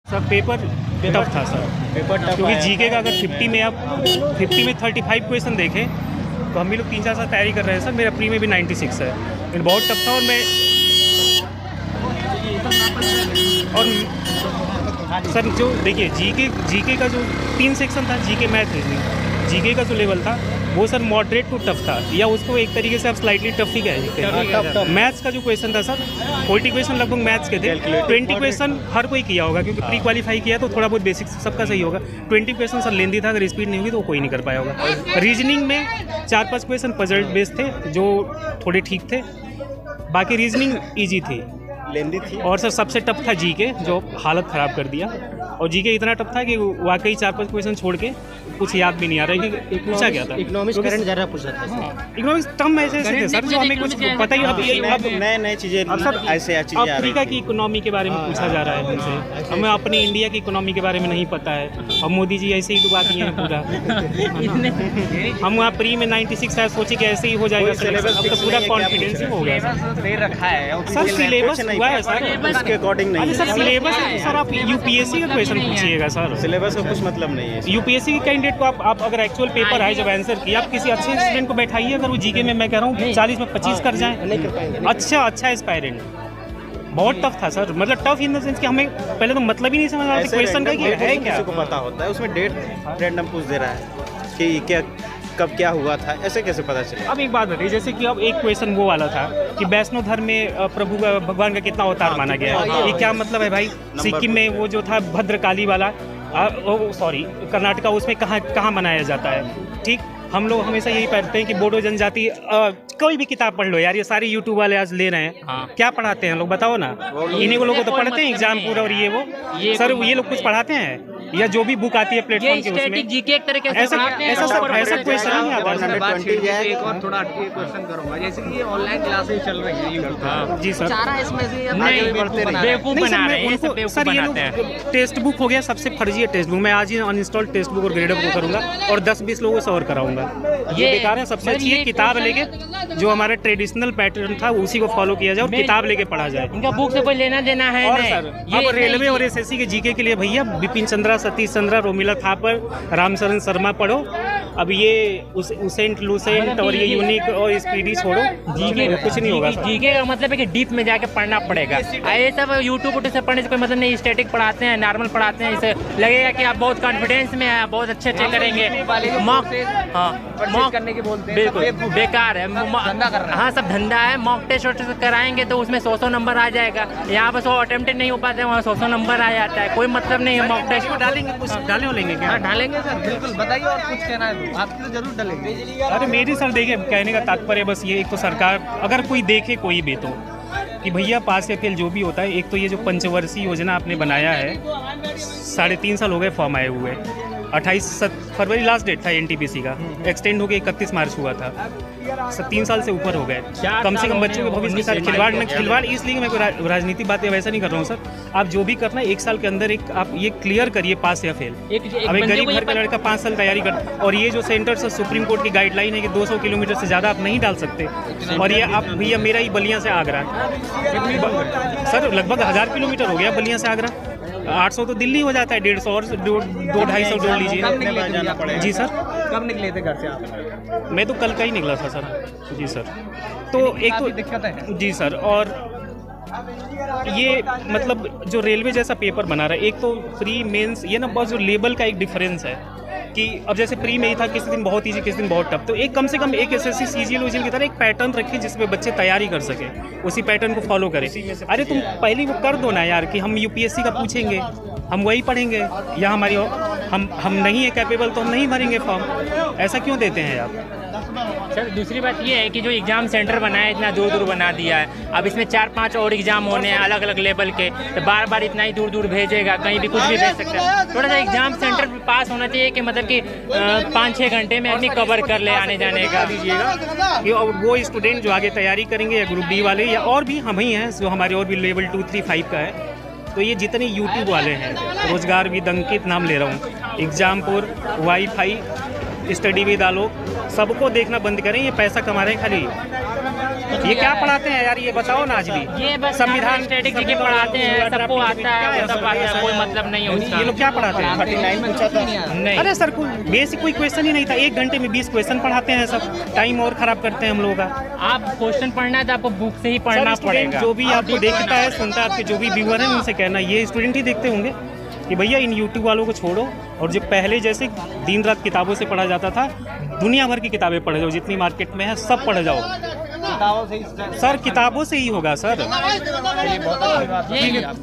Sir paper tough था sir, paper tough क्योंकि आया। जीके का अगर 50 में आप 50 में 35 क्वेश्चन देखें तो हम भी लोग 3-4 साल तैयारी कर रहे हैं सर। मेरा प्री में भी 96 है, लेकिन बहुत टफ था। और सर जो देखिए जीके का जो 3 सेक्शन था, जीके मैथ रीजनिंग, जीके का जो लेवल था वो सर मॉडरेट टू टफ था, या उसको एक तरीके से आप स्लाइटली टफ ही कह सकते हैं। मैथ्स का जो क्वेश्चन था सर, 40 क्वेश्चन लगभग मैथ्स के थे, 20 क्वेश्चन हर कोई किया होगा क्योंकि प्री क्वालिफाई किया तो थोड़ा बहुत बेसिक सबका सही होगा। 20 क्वेश्चन सर लेंदी था, अगर स्पीड नहीं होगी तो कोई नहीं कर पाया होगा। रीजनिंग में 4-5 क्वेश्चन पजल बेस्ड थे जो थोड़े ठीक थे, बाकी रीजनिंग ईजी थी लेंदी थी। और सर सबसे टफ था जीके, जो हालत ख़राब कर दिया। और जीके इतना टफ था कि वाकई 4-5 क्वेश्चन छोड़ के कुछ याद भी नहीं आ रहा है कि पूछा क्या था। इकोनॉमिक्स करंट ज़्यादा पूछा था इकोनॉमिक्स टर्म ऐसे ऐसे थे सर जो हमें कुछ पता ही। अब नए चीजें सर ऐसे चीजें आ रही अफ्रीका की इकोनॉमी के बारे में पूछा जा रहा है हमसे, हमें अपनी इंडिया की इकोनॉमी के बारे में नहीं पता है। और मोदी जी ऐसे ही डुबा दिए हैं पूरा। हम वहाँ प्री में 96 आया, सोचे कि ऐसे ही हो जाएगा सिलेबस, अब तो पूरा कॉन्फिडेंस ही हो गया सर। रखा है सर सिलेबस हुआ है सर, उसके अकॉर्डिंग नहीं अरे है। सर सिलेबस है तो सर आप यूपीएससी का क्वेश्चन पूछिएगा सर। सिलेबस का कुछ मतलब नहीं है। यूपीएससी के कैंडिडेट को आप अगर एक्चुअल पेपर आए जब आंसर किया, आप किसी अच्छे स्टूडेंट को बैठाइए, अगर वो जीके में मैं कह रहा हूँ 40 में 25 कर जाए, अच्छा एस्पायरेंट। बहुत टफ था सर, मतलब टफ इन द सेंस कि हमें पहले तो मतलब ही नहीं समझ आ रहा था क्वेश्चन का कि है क्या। किसी को पता होता है उसमें डेट रैंडम पूछ दे रहा है कि क्या कब क्या हुआ था, ऐसे कैसे पता चलेगा। अब एक बात बताइए, जैसे कि अब एक क्वेश्चन वो वाला था कि वैष्णो धर्म में प्रभु भगवान का कितना अवतार माना गया है, ये क्या मतलब है भाई। सिक्किम में वो जो था भद्रकाली वाला, सॉरी कर्नाटका, उसमें कहाँ मनाया जाता है। ठीक, हम लोग हमेशा यही पढ़ते हैं कि बोडो जनजाति, कोई भी किताब पढ़ लो यार, ये सारे यूट्यूब वाले आज ले रहे हैं। क्या पढ़ाते हैं लोग बताओ ना, इन्हीं को लोगों तो पढ़ते हैं एग्जाम पूरा, और ये वो सर ये लोग कुछ पढ़ाते हैं, या जो भी बुक आती है प्लेटफॉर्म के उसमें जीके एक तरीके से ऐसा क्वेश्चन नहीं आता सर। एक और थोड़ा क्वेश्चन करूंगा, जैसे कि ये ऑनलाइन क्लासेस चल रही है यूट्यूब, जी सर। सारा इसमें से बेवकूफ बना रहे हैं सर। ये लोग टेक्स्ट बुक हो गया, सबसे फर्जी है टेक्स्ट बुक। मैं आज ही अनइंस्टॉल टेक्स्ट बुक और ग्रेडर को करूंगा और 10-20 लोगों से और कराऊंगा। ये बेकार है। सबसे अच्छी है किताब लेके, जो हमारा ट्रेडिशनल पैटर्न था उसी को फॉलो किया जाए और किताब लेके पढ़ा जाए। इनका बुक से कोई लेना देना है और सर अब रेलवे और एसएससी के जीके के लिए भैया बिपिन चंद्रा, सतीश चंद्रा, रोमिला थापर, रामचरण शर्मा पढ़ो। अब ये उसेंट लूसेंट और ये यूनिक और स्पीडी छोड़ो, जीके कुछ नहीं होगा। जीके का मतलब है कि डीप में जाके पढ़ना पड़ेगा। ये सब यूट्यूब से पढ़ने से कोई मतलब नहीं। स्टैटिक पढ़ाते हैं, नॉर्मल पढ़ाते हैं, इससे लगेगा कि आप बहुत कॉन्फिडेंस में हैं, बहुत अच्छे करेंगे। मॉक करने की बोलते हैं, बिल्कुल बेकार है। हाँ सब धंधा है। मॉक टेस्ट कराएंगे तो उसमें 100 नंबर आ जाएगा। यहाँ पर 100 अटेम्प्ट नहीं हो पाते, वहाँ 100 नंबर आ जाता है। कोई मतलब नहीं है। मॉक टेस्ट डालेंगे, कुछ डाले लेंगे क्या? डालेंगे सर, बिल्कुल बताइए। और कुछ कहना है आपके लिए जरूर डालेंगे। अरे मेरी सर देखिए कहने का तात्पर्य बस ये, एक तो सरकार अगर कोई देखे कोई भी तो कि भैया पास या फेल जो भी होता है, एक तो ये जो पंचवर्षीय योजना आपने बनाया है, 3.5 साल हो गए फॉर्म आए हुए। 28 फरवरी लास्ट डेट था एनटीपीसी का, एक्सटेंड हो गया 31 मार्च हुआ था। 3 साल से ऊपर हो गए। कम से कम बच्चों के भविष्य के साथ खिलवाड़ इसलिए मैं कोई राजनीति बातें वैसा नहीं कर रहा हूँ सर। आप जो भी करना है 1 साल के अंदर एक आप ये क्लियर करिए पास या फेल। अब एक गरीब घर का लड़का 5 साल तैयारी कर, और ये जो सेंटर से सुप्रीम कोर्ट की गाइडलाइन है कि 200 किलोमीटर से ज़्यादा आप नहीं डाल सकते, और ये आप भैया मेरा ही बलिया से आगरा सर लगभग 1000 किलोमीटर हो गया बलिया से आगरा। 800 तो दिल्ली हो जाता है, 150 और 200-250 जोड़ लीजिए। जी सर, कब निकले थे घर से आप? मैं तो कल का ही निकला था सर। जी सर, तो एक तो दिक्कत है। जी सर, और ये मतलब जो रेलवे जैसा पेपर बना रहा है, एक तो प्री मेंस ये ना बहुत जो लेवल का एक डिफरेंस है कि अब जैसे प्री में ही था किसी दिन बहुत ईजी किसी दिन बहुत टफ, तो एक कम से कम एक एसएससी सीजीएल ओजीएल की तरह एक पैटर्न रखें जिसमें बच्चे तैयारी कर सके, उसी पैटर्न को फॉलो करें। अरे तुम पहले वो कर दो ना यार कि हम यूपीएससी का पूछेंगे, हम वही पढ़ेंगे, या हमारी हम नहीं है कैपेबल तो हम नहीं भरेंगे फॉर्म। ऐसा क्यों देते हैं आप? सर दूसरी बात ये है कि जो एग्ज़ाम सेंटर बनाया है इतना दूर बना दिया है, अब इसमें 4-5 और एग्ज़ाम होने हैं अलग अलग लेवल के, तो बार बार इतना ही दूर भेजेगा, कहीं भी कुछ भी भेज सकता है। थोड़ा सा एग्ज़ाम सेंटर पास होना चाहिए कि मतलब कि 5-6 घंटे में आदमी कवर कर ले आने जाने का। दीजिएगा कि वो स्टूडेंट जो आगे तैयारी करेंगे या ग्रुप डी वाले या और भी हम ही हैं जो हमारे और भी लेवल 2, 3, 5 का है, तो ये जितने यूट्यूब वाले हैं, रोजगार विद अंकित नाम ले रहा हूँ, एग्जामपुर, वाईफाई, स्टडी विद आलोक, सबको देखना बंद करें। ये पैसा कमा रहे हैं खाली। ये क्या पढ़ाते हैं यार, ये बताओ ना आज भी। ये बस संविधान स्ट्रेटेजी के पढ़ाते हैं, सबको आता है, सब आता है, कोई मतलब नहीं है उसका। ये लोग क्या पढ़ाते हैं? 39 पूछा था। नहीं, अरे सर कोई बेसिक कोई क्वेश्चन ही नहीं था, 1 घंटे में 20 क्वेश्चन पढ़ाते हैं सब, टाइम और खराब करते हैं हम लोगों का। आप क्वेश्चन पढ़ना है तो आपको बुक से ही पढ़ना सर, स्टूडेंट पड़ेगा। जो भी आपको देखता है, सुनता है, आपके जो भी व्यूअर हैं उनसे कहना, ये स्टूडेंट ही देखते होंगे कि भैया इन यूट्यूब वालों को छोड़ो और जो पहले जैसे दिन रात किताबों से पढ़ा जाता था, दुनिया भर की किताबें पढ़ जाओ, जितनी मार्केट में है सब पढ़ जाओ किताबों से ही सर, किताबों से ही होगा सर। बहुत अच्छी बात है।